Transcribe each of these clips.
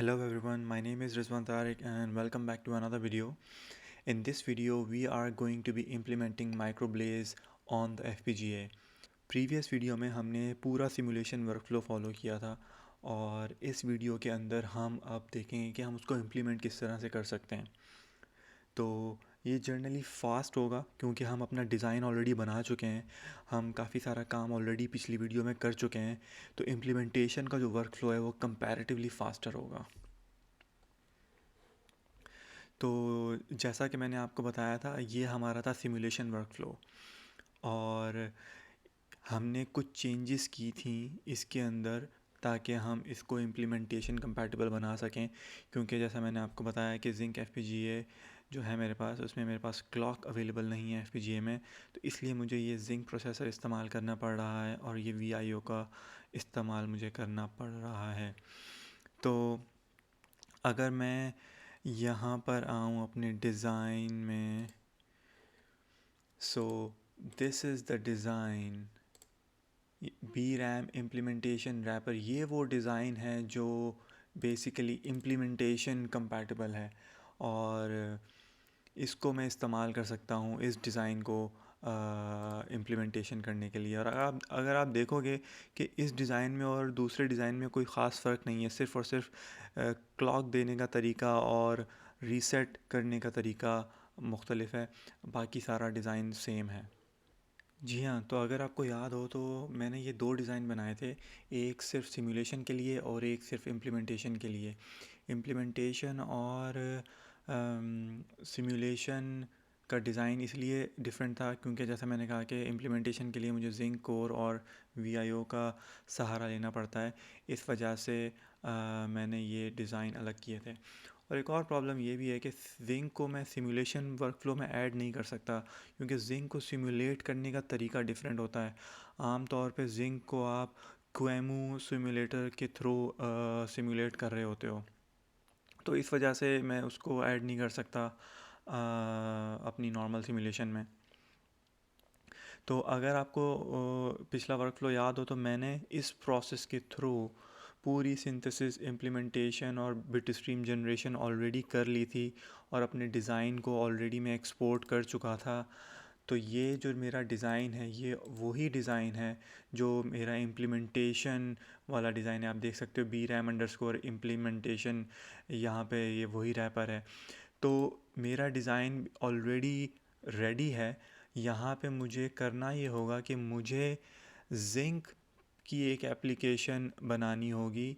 Hello everyone, my name is Rizwan Tariq and welcome back to another video. In this video, we are going to be implementing Microblaze on the FPGA. Previous video में हमने पूरा simulation workflow follow किया था और इस video के अंदर हम अब देखेंगे कि हम उसको इम्प्लीमेंट किस तरह से कर सकते हैं। तो ये जनरली फ़ास्ट होगा क्योंकि हम अपना डिज़ाइन ऑलरेडी बना चुके हैं, हम काफ़ी सारा काम ऑलरेडी पिछली वीडियो में कर चुके हैं, तो इम्प्लीमेंटेशन का जो वर्कफ्लो है वो कंपैरेटिवली फ़ास्टर होगा। तो जैसा कि मैंने आपको बताया था, ये हमारा था सिमुलेशन वर्कफ्लो और हमने कुछ चेंजेस की थी इसके अंदर ताकि हम इसको इम्प्लीमेंटेशन कंपैटिबल बना सकें, क्योंकि जैसा मैंने आपको बताया कि जिंक एफपीजीए जो है मेरे पास, उसमें मेरे पास क्लॉक अवेलेबल नहीं है एफपीजीए में, तो इसलिए मुझे ये जिंक प्रोसेसर इस्तेमाल करना पड़ रहा है और ये वीआईओ का इस्तेमाल मुझे करना पड़ रहा है। तो अगर मैं यहाँ पर आऊँ अपने डिज़ाइन में, so this is the design. B RAM implementation wrapper, ये वो डिज़ाइन है जो बेसिकली इम्प्लीमेंटेशन कंपैटिबल है और इसको मैं इस्तेमाल कर सकता हूँ इस डिज़ाइन को इम्प्लीमेंटेशन करने के लिए। और अगर आप देखोगे कि इस डिज़ाइन में और दूसरे डिज़ाइन में कोई ख़ास फ़र्क नहीं है, सिर्फ़ और सिर्फ क्लॉक देने का तरीका और रीसेट करने का तरीका मुख्तलिफ है, बाकी सारा डिज़ाइन सेम है। जी हाँ, तो अगर आपको याद हो तो मैंने ये दो डिज़ाइन बनाए थे, एक सिर्फ सिमुलेशन के लिए और एक सिर्फ इम्प्लीमेंटेशन के लिए। इम्प्लीमेंटेशन और सिमुलेशन का डिज़ाइन इसलिए डिफरेंट था क्योंकि जैसा मैंने कहा कि इम्प्लीमेंटेशन के लिए मुझे जिंक कोर और वीआईओ का सहारा लेना पड़ता है, इस वजह से मैंने ये डिज़ाइन अलग किए थे। और एक और प्रॉब्लम ये भी है कि जिंक को मैं सिमुलेशन वर्कफ्लो में ऐड नहीं कर सकता क्योंकि जिंक को सिमुलेट करने का तरीका डिफरेंट होता है। आम तौर पे जिंक को आप क्वेमू सिमुलेटर के थ्रू सिमुलेट कर रहे होते हो, तो इस वजह से मैं उसको ऐड नहीं कर सकता अपनी नॉर्मल सिमुलेशन में। तो अगर आपको पिछला वर्कफ्लो याद हो तो मैंने इस प्रोसेस के थ्रू पूरी सिंथेसिस, इम्प्लीमेंटेशन और बिट स्ट्रीम जनरेशन ऑलरेडी कर ली थी और अपने डिज़ाइन को ऑलरेडी मैं एक्सपोर्ट कर चुका था। तो ये जो मेरा डिज़ाइन है ये वही डिज़ाइन है जो मेरा इम्प्लीमेंटेशन वाला डिज़ाइन है। आप देख सकते हो बी रैम अंडरस्कोर इम्प्लीमेंटेशन, यहाँ पे ये वही रैपर है। तो मेरा डिज़ाइन ऑलरेडी रेडी है। यहाँ पे मुझे करना ये होगा कि मुझे जिंक की एक एप्लीकेशन बनानी होगी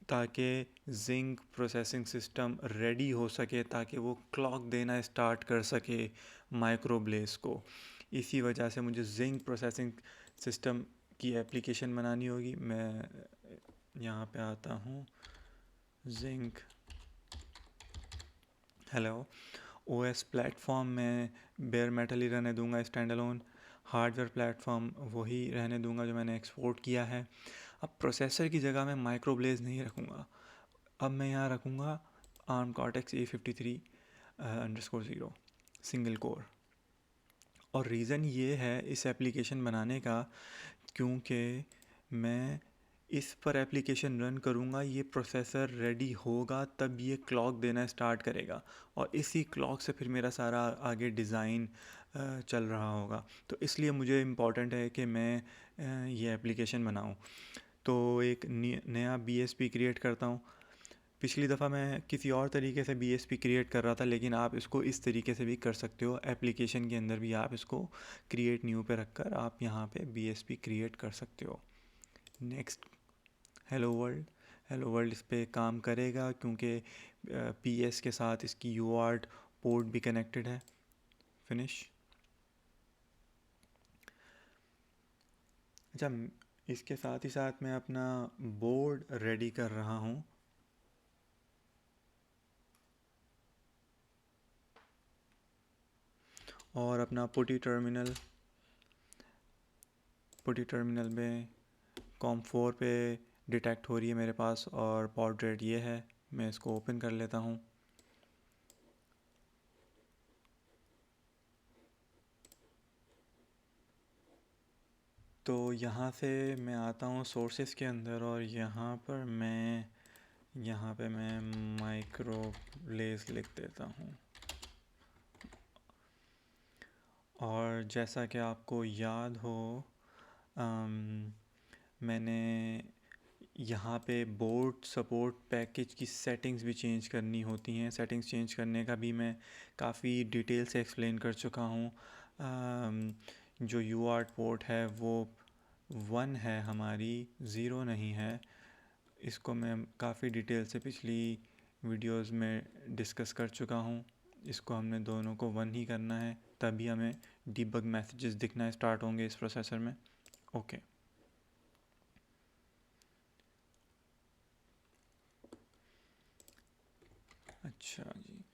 ताकि जिंक प्रोसेसिंग सिस्टम रेडी हो सके, ताकि वो क्लॉक देना स्टार्ट कर सके माइक्रोब्लेस को। इसी वजह से मुझे जिंक प्रोसेसिंग सिस्टम की एप्लीकेशन बनानी होगी। मैं यहाँ पे आता हूँ, जिंक हेलो ओएस प्लेटफॉर्म में बेयर मेटल ही रहने दूंगा, स्टैंड अलोन। हार्डवेयर प्लेटफॉर्म वही रहने दूंगा जो मैंने एक्सपोर्ट किया है। अब प्रोसेसर की जगह मैं माइक्रोब्लेज नहीं रखूँगा, अब मैं यहाँ रखूँगा arm cortex A53 underscore 0 single core. और रीज़न ये है इस एप्लीकेशन बनाने का क्योंकि मैं इस पर एप्लीकेशन रन करूँगा, ये प्रोसेसर रेडी होगा तब ये क्लॉक देना स्टार्ट करेगा और इसी क्लॉक से फिर मेरा सारा आगे डिज़ाइन चल रहा होगा। तो इसलिए मुझे इम्पॉर्टेंट है कि मैं ये एप्लीकेशन बनाऊँ। तो एक नया बीएसपी क्रिएट करता हूँ। पिछली दफ़ा मैं किसी और तरीके से बीएसपी क्रिएट कर रहा था, लेकिन आप इसको इस तरीके से भी कर सकते हो। एप्लीकेशन के अंदर भी आप इसको क्रिएट न्यू पे रखकर आप यहाँ पे बीएसपी क्रिएट कर सकते हो। Next, hello world. Hello world इस पर काम करेगा क्योंकि पीएस के साथ इसकी यूआर्ट पोर्ट भी कनेक्टेड है। फिनिश। अच्छा, इसके साथ ही साथ मैं अपना बोर्ड रेडी कर रहा हूँ। और अपना पुटी टर्मिनल में COM4 पे डिटेक्ट हो रही है मेरे पास और पॉड रेट ये है। मैं इसको ओपन कर लेता हूँ। तो यहाँ से मैं आता हूँ सोर्सेस के अंदर और यहाँ पर मैं यहाँ पे मैं माइक्रो ब्लेज लिख देता हूँ। और जैसा कि आपको याद हो, अम, मैंने यहाँ पे बोर्ड सपोर्ट पैकेज की सेटिंग्स भी चेंज करनी होती हैं। सेटिंग्स चेंज करने का भी मैं काफ़ी डिटेल से एक्सप्लेन कर चुका हूँ। जो यूआर्ट पोर्ट है वो 1 है हमारी, 0 नहीं है। इसको मैं काफ़ी डिटेल से पिछली वीडियोस में डिस्कस कर चुका हूँ। इसको हमने दोनों को 1 ही करना है, तभी हमें डीबग मैसेजेस दिखना स्टार्ट होंगे इस प्रोसेसर में। ओके। अच्छा जी,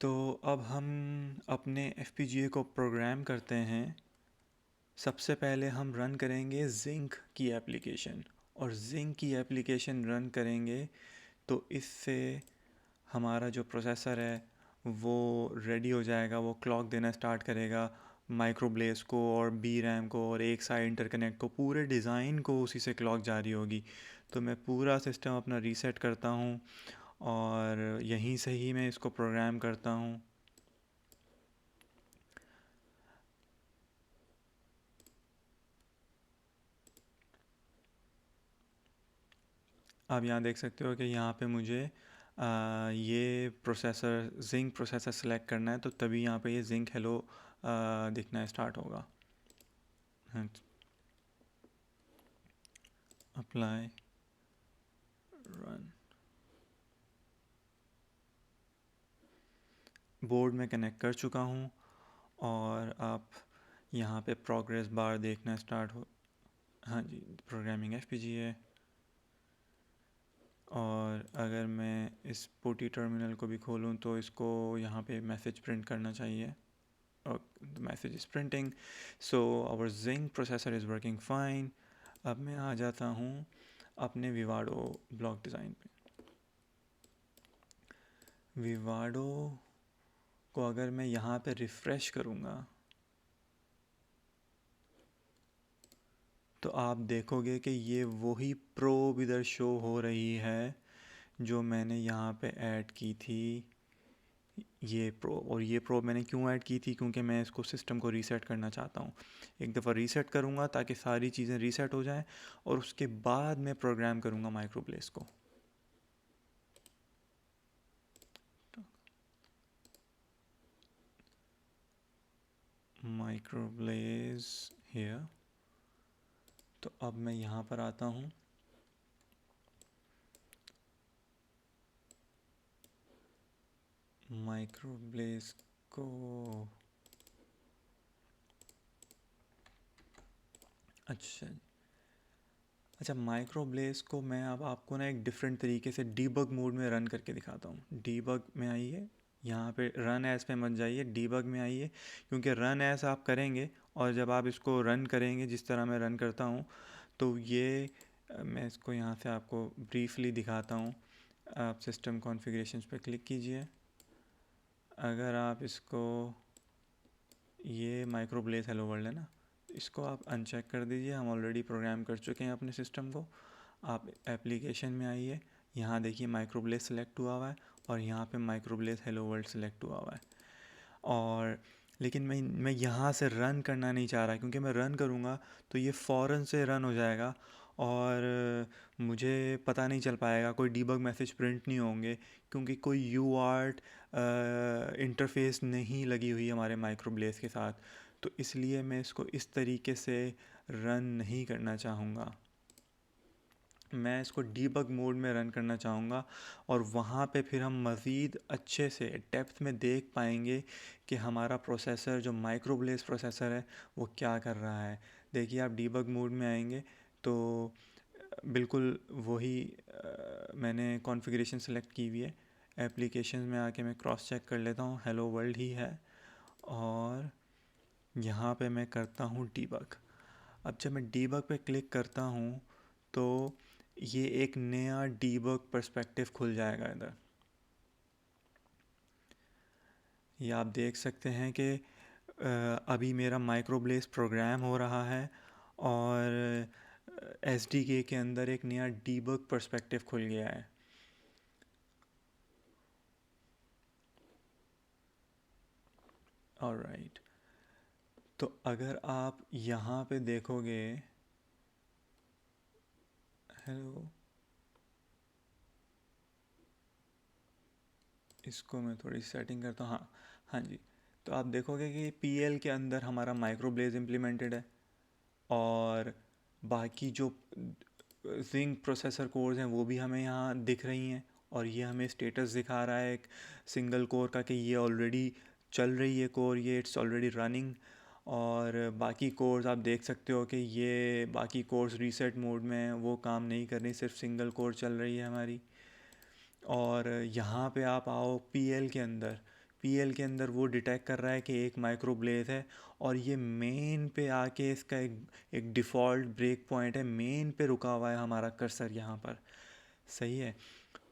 तो अब हम अपने FPGA को प्रोग्राम करते हैं। सबसे पहले हम रन करेंगे जिंक की एप्लीकेशन, और जिंक की एप्लीकेशन रन करेंगे तो इससे हमारा जो प्रोसेसर है वो रेडी हो जाएगा। वो क्लॉक देना स्टार्ट करेगा माइक्रो ब्लेस को और बी रैम को और एक साइड इंटरकनेक्ट को, पूरे डिज़ाइन को उसी से क्लॉक जारी होगी। तो मैं पूरा सिस्टम अपना रीसेट करता हूँ और यहीं से ही मैं इसको प्रोग्राम करता हूँ। आप यहाँ देख सकते हो कि यहाँ पे मुझे ये प्रोसेसर जिंक प्रोसेसर सेलेक्ट करना है, तो तभी यहाँ पे ये जिंक हेलो दिखना स्टार्ट होगा। Apply run. बोर्ड में कनेक्ट कर चुका हूँ और आप यहाँ पे प्रोग्रेस बार देखना स्टार्ट हो। हाँ जी, प्रोग्रामिंग FPGA। और अगर मैं इस पुटी टर्मिनल को भी खोलूँ तो इसको यहाँ पे मैसेज प्रिंट करना चाहिए, और the message is printing, so our Zynq processor is working fine. अब मैं आ जाता हूँ अपने विवाडो ब्लॉक डिज़ाइन पे। विवाडो को अगर मैं यहाँ पे रिफ़्रेश करूँगा तो आप देखोगे कि ये वही प्रोब इधर शो हो रही है जो मैंने यहाँ पे ऐड की थी। ये प्रोब, और ये प्रोब मैंने क्यों ऐड की थी, क्योंकि मैं इसको सिस्टम को रीसेट करना चाहता हूँ। एक दफ़ा रीसेट करूँगा ताकि सारी चीज़ें रीसेट हो जाएं, और उसके बाद मैं प्रोग्राम करूँगा माइक्रोब्लेस को। माइक्रोब्लेस हियर। तो अब मैं यहाँ पर आता हूँ। माइक्रोब्लेस को अच्छा अच्छा, माइक्रोब्लेस को मैं अब आपको ना एक डिफरेंट तरीके से डीबग मोड में रन करके दिखाता हूँ। डीबग में आइए, यहाँ पे रन एज पे मत जाइए, डीबग में आइए, क्योंकि रन एज आप करेंगे और जब आप इसको रन करेंगे जिस तरह मैं रन करता हूँ तो ये मैं इसको यहाँ से आपको ब्रीफली दिखाता हूँ। आप सिस्टम कॉन्फ़िगरेशंस पे क्लिक कीजिए। अगर आप इसको, ये माइक्रोब्लेस हेलो वर्ल्ड है ना, इसको आप अनचेक कर दीजिए। हम ऑलरेडी प्रोग्राम कर चुके हैं अपने सिस्टम को। आप एप्लीकेशन में आइए, यहाँ देखिए माइक्रोब्लेस सेलेक्ट हुआ हुआ है और यहाँ पे माइक्रोब्लेस हेलो वर्ल्ड सेलेक्ट हुआ हुआ है। और लेकिन मैं यहाँ से रन करना नहीं चाह रहा, क्योंकि मैं रन करूँगा तो ये फ़ौरन से रन हो जाएगा और मुझे पता नहीं चल पाएगा, कोई डीबग मैसेज प्रिंट नहीं होंगे, क्योंकि कोई यूआर्ट इंटरफेस नहीं लगी हुई हमारे माइक्रोब्लेस के साथ। तो इसलिए मैं इसको इस तरीके से रन नहीं करना चाहूँगा। मैं इसको डीबग मोड में रन करना चाहूँगा और वहाँ पे फिर हम मज़ीद अच्छे से डेप्थ में देख पाएंगे कि हमारा प्रोसेसर, जो माइक्रोब्लेस प्रोसेसर है, वो क्या कर रहा है। देखिए, आप डीबग मोड में आएंगे तो बिल्कुल वही मैंने कॉन्फ़िगरेशन सेलेक्ट की हुई है। एप्लीकेशन में आके मैं क्रॉस चेक कर लेता हूँ, हेलो वर्ल्ड ही है, और यहाँ पे मैं करता हूँ डीबग। अब जब मैं डीबग पे क्लिक करता हूँ तो ये एक नया डीबग पर्सपेक्टिव खुल जाएगा इधर। ये आप देख सकते हैं कि अभी मेरा माइक्रोब्लेस प्रोग्राम हो रहा है और SDK के अंदर एक नया डीबग पर्सपेक्टिव खुल गया है। ऑलराइट, तो अगर आप यहाँ पे देखोगे, हेलो, इसको मैं थोड़ी सेटिंग करता हूँ। हाँ हाँ जी, तो आप देखोगे कि PL के अंदर हमारा माइक्रोब्लेज इम्प्लीमेंटेड है, और बाकी जो जिंक प्रोसेसर कोर्स हैं वो भी हमें यहाँ दिख रही हैं, और ये हमें स्टेटस दिखा रहा है एक सिंगल कोर का कि ये ऑलरेडी चल रही है कोर, ये इट्स ऑलरेडी रनिंग। और बाकी कोर्स आप देख सकते हो कि ये बाकी कोर्स रीसेट मोड में हैं, वो काम नहीं कर रही, सिर्फ सिंगल कोर चल रही है हमारी। और यहाँ पे आप आओ PL के अंदर, PL के अंदर वो डिटेक्ट कर रहा है कि एक माइक्रो ब्लेज है, और ये मेन पे आके इसका एक डिफ़ॉल्ट ब्रेक पॉइंट है, मेन पे रुका हुआ है हमारा कर्सर यहाँ पर। सही है।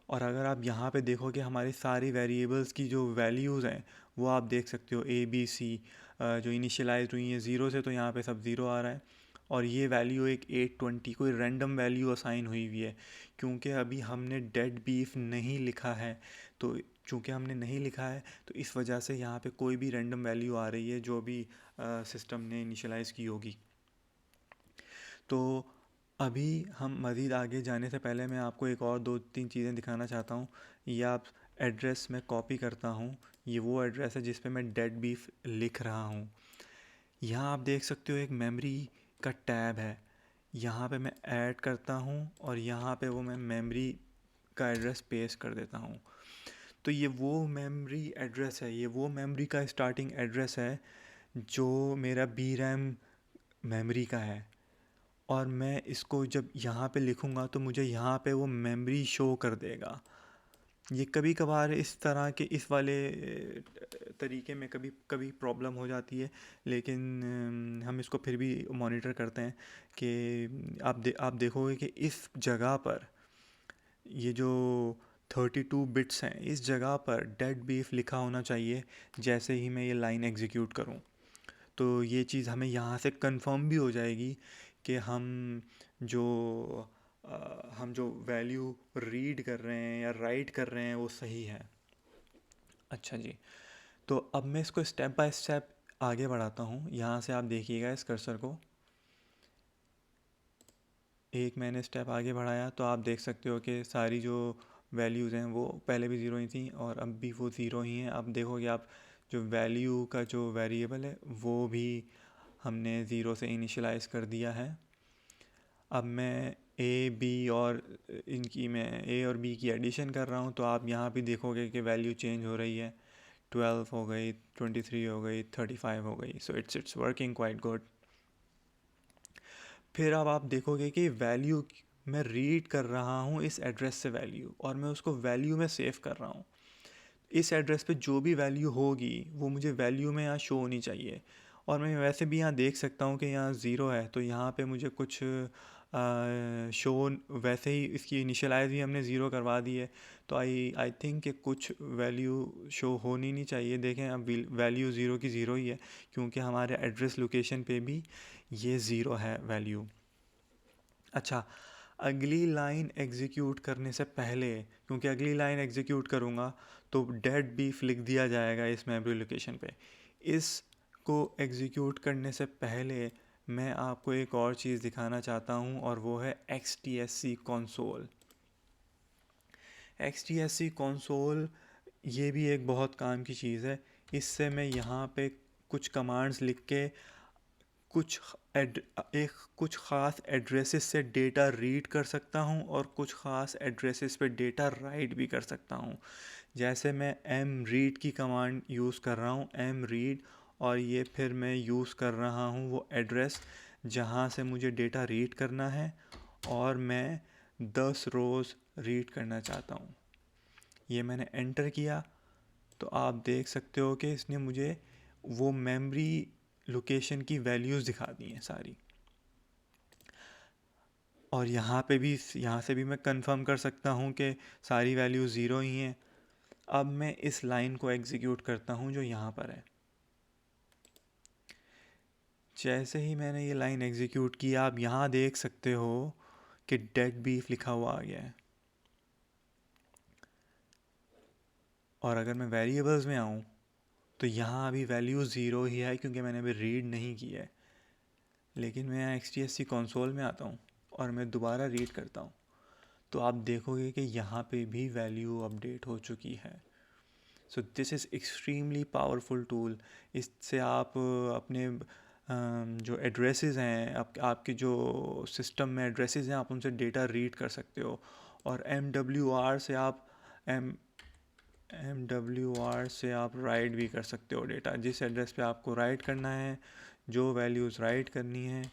और अगर आप यहाँ पे देखोगे हमारी सारी वेरिएबल्स की जो वैल्यूज़ हैं वो आप देख सकते हो, ABC जो इनिशियलाइज हुई है 0 से, तो यहाँ पे सब 0 आ रहा है। और ये वैल्यू एक 820 कोई रैंडम वैल्यू असाइन हुई हुई है, क्योंकि अभी हमने डेड बीफ नहीं लिखा है। तो चूँकि हमने नहीं लिखा है तो इस वजह से यहाँ पे कोई भी रैंडम वैल्यू आ रही है जो भी सिस्टम ने इनिशियलाइज़ की होगी। तो अभी हम मज़ीद आगे जाने से पहले मैं आपको एक और दो तीन चीज़ें दिखाना चाहता हूँ। ये आप एड्रेस मैं कॉपी करता हूँ, ये वो एड्रेस है जिस पे मैं डेड बीफ लिख रहा हूँ। यहाँ आप देख सकते हो एक मेमोरी का टैब है, यहाँ पे मैं ऐड करता हूँ और यहाँ पे वो मैं मेमोरी का एड्रेस पेस्ट कर देता हूँ। तो ये वो मेमोरी एड्रेस है, ये वो मेमोरी का स्टार्टिंग एड्रेस है जो मेरा BRAM मेमोरी का है। और मैं इसको जब यहाँ पे लिखूँगा तो मुझे यहाँ पे वो मेमोरी शो कर देगा। ये कभी कभार इस तरह के इस वाले तरीके में कभी कभी प्रॉब्लम हो जाती है, लेकिन हम इसको फिर भी मॉनिटर करते हैं कि आप देखोगे कि इस जगह पर ये जो 32 बिट्स हैं, इस जगह पर डेड बीफ लिखा होना चाहिए जैसे ही मैं ये लाइन एग्जीक्यूट करूँ। तो ये चीज़ हमें यहाँ से कंफर्म भी हो जाएगी कि जो हम जो वैल्यू रीड कर रहे हैं या राइट कर रहे हैं वो सही है। अच्छा जी, तो अब मैं इसको स्टेप बाय स्टेप आगे बढ़ाता हूँ। यहाँ से आप देखिएगा इस कर्सर को, एक मैंने स्टेप आगे बढ़ाया तो आप देख सकते हो कि सारी जो वैल्यूज़ हैं वो पहले भी ज़ीरो ही थी और अब भी वो ज़ीरो ही हैं। अब देखोगे आप जो वैल्यू का जो वेरिएबल है वो भी हमने ज़ीरो से इनिशियलाइज़ कर दिया है। अब मैं A B और मैं A और B की एडिशन कर रहा हूँ, तो आप यहाँ भी देखोगे कि वैल्यू चेंज हो रही है, 12 हो गई, 23 हो गई, 35 हो गई। So it's working quite good. फिर अब आप देखोगे कि वैल्यू मैं रीड कर रहा हूँ इस एड्रेस से वैल्यू, और मैं उसको वैल्यू में सेव कर रहा हूँ। इस एड्रेस पे जो भी वैल्यू होगी वो मुझे वैल्यू में यहाँ शो होनी चाहिए। और मैं वैसे भी यहाँ देख सकता हूँ कि यहाँ ज़ीरो है, तो यहाँ पे मुझे कुछ शो, वैसे ही इसकी इनिशियलाइज भी हमने ज़ीरो करवा दी है, तो आई थिंक कि कुछ वैल्यू शो होनी नहीं चाहिए। देखें अब वैल्यू ज़ीरो की ज़ीरो ही है, क्योंकि हमारे एड्रेस लोकेशन पे भी ये ज़ीरो है वैल्यू। अच्छा, अगली लाइन एग्जीक्यूट करने से पहले, क्योंकि अगली लाइन एग्जीक्यूट करूँगा तो डेड बीफ लिख दिया जाएगा इस मेमोरी लोकेशन पे। इसको एग्जीक्यूट करने से पहले मैं आपको एक और चीज़ दिखाना चाहता हूँ, और वो है XTSC कंसोल। XTSC कंसोल ये भी एक बहुत काम की चीज़ है। इससे मैं यहाँ पे कुछ कमांड्स लिख के कुछ कुछ ख़ास एड्रेसेस से डेटा रीड कर सकता हूँ और कुछ ख़ास एड्रेसेस पे डेटा राइट भी कर सकता हूँ। जैसे मैं mread की कमांड यूज़ कर रहा हूँ, mread, और ये फिर मैं यूज़ कर रहा हूँ वो एड्रेस जहाँ से मुझे डेटा रीड करना है, और मैं 10 रोज़ रीड करना चाहता हूँ। ये मैंने एंटर किया तो आप देख सकते हो कि इसने मुझे वो मेमोरी लोकेशन की वैल्यूज़ दिखा दी हैं सारी। और यहाँ पे भी, यहाँ से भी मैं कंफर्म कर सकता हूँ कि सारी वैल्यूज़ ज़ीरो ही हैं। अब मैं इस लाइन को एग्जीक्यूट करता हूँ जो यहाँ पर है। जैसे ही मैंने ये लाइन एग्जीक्यूट की, आप यहाँ देख सकते हो कि डेड बीफ लिखा हुआ आ गया है। और अगर मैं वेरिएबल्स में आऊँ तो यहाँ अभी वैल्यू ज़ीरो ही है क्योंकि मैंने अभी रीड नहीं किया है। लेकिन मैं XTSC कंसोल में आता हूँ और मैं दोबारा रीड करता हूँ तो आप देखोगे कि यहाँ पे भी वैल्यू अपडेट हो चुकी है। सो this is extremely powerful tool. इससे आप अपने जो एड्रेसेस हैं, आपके जो सिस्टम में एड्रेसेस हैं, आप उनसे डेटा रीड कर सकते हो। और MWR से आप राइट भी कर सकते हो डेटा। जिस एड्रेस पे आपको राइट करना है, जो वैल्यूज़ राइट करनी है,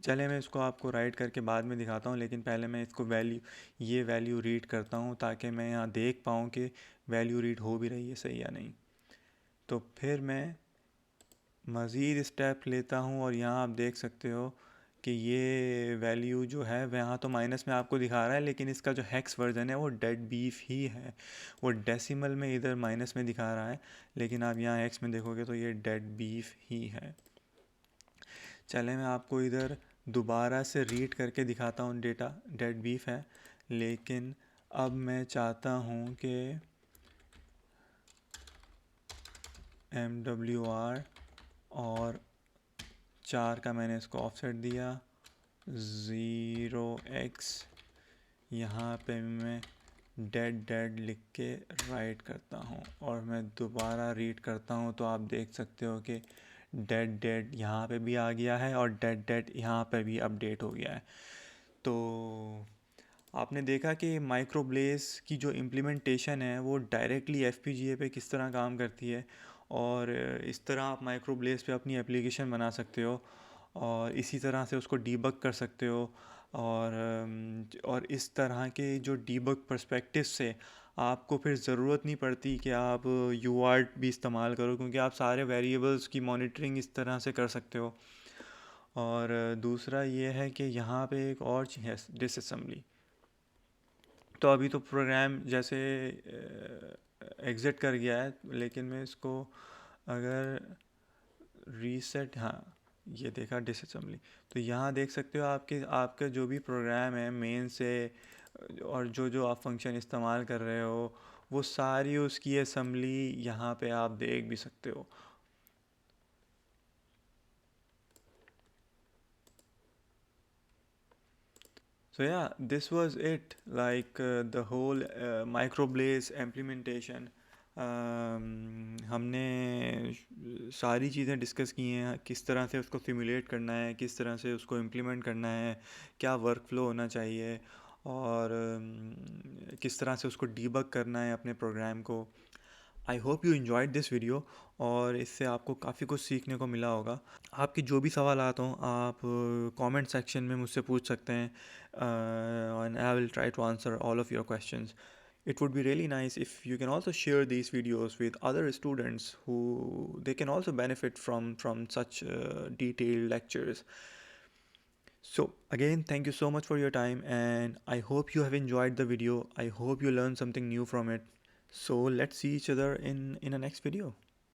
चले मैं इसको आपको राइट करके बाद में दिखाता हूँ, लेकिन पहले मैं इसको ये वैल्यू रीड करता हूँ ताकि मैं यहाँ देख पाऊँ कि वैल्यू रीड हो भी रही है सही या नहीं। तो फिर मैं मज़ीद स्टेप लेता हूँ और यहाँ आप देख सकते हो कि ये वैल्यू जो है यहाँ तो माइनस में आपको दिखा रहा है, लेकिन इसका जो हेक्स वर्जन है वो डेड बीफ ही है। वो डेसिमल में इधर माइनस में दिखा रहा है, लेकिन आप यहाँ हेक्स में देखोगे तो ये डेड बीफ ही है। चले मैं आपको इधर दोबारा से रीड करके दिखाता हूँ, डेटा डेड बीफ है, लेकिन अब मैं चाहता हूँ कि MWR और 4 का मैंने इसको ऑफसेट दिया 0x, यहाँ पे मैं डेड लिख के राइट करता हूँ और मैं दोबारा रीड करता हूँ तो आप देख सकते हो कि डेड यहाँ पे भी आ गया है और डेड यहाँ पे भी अपडेट हो गया है। तो आपने देखा कि माइक्रोब्लेस की जो इम्प्लीमेंटेशन है वो डायरेक्टली FPGA पे किस तरह काम करती है, और इस तरह आप माइक्रोब्लेस पे अपनी एप्लीकेशन बना सकते हो और इसी तरह से उसको डीबग कर सकते हो। और इस तरह के जो डीबग पर्सपेक्टिव से आपको फिर ज़रूरत नहीं पड़ती कि आप UART भी इस्तेमाल करो, क्योंकि आप सारे वेरिएबल्स की मॉनिटरिंग इस तरह से कर सकते हो। और दूसरा ये है कि यहाँ पे एक और चीज़ है, डिसअसेंबली। तो अभी तो प्रोग्राम जैसे एग्ज़िट कर गया है, लेकिन मैं इसको अगर रीसेट, हाँ ये देखा डिसअसेंबली, तो यहाँ देख सकते हो आपका जो भी प्रोग्राम है मेन से, और जो जो आप फंक्शन इस्तेमाल कर रहे हो वो सारी उसकी असेंबली यहाँ पे आप देख भी सकते हो। So yeah, this was it. Like the whole microblaze implementation. हमने सारी चीज़ें डिस्कस की हैं, किस तरह से उसको सिमुलेट करना है, किस तरह से उसको इम्प्लीमेंट करना है, क्या वर्क फ्लो होना चाहिए, और किस तरह से उसको डीबग करना है अपने प्रोग्राम को। I hope you enjoyed this video, और इससे आपको काफ़ी कुछ सीखने को मिला होगा। आपके जो भी सवालात हों आप कमेंट सेक्शन में मुझसे पूछ सकते हैं, and I will try to answer all of your questions. It would be really nice if you can also share these videos with other students who they can also benefit from such detailed lectures. So again, thank you so much for your time, and I hope you have enjoyed the video. I hope you learned something new from it. So let's see each other in a next video.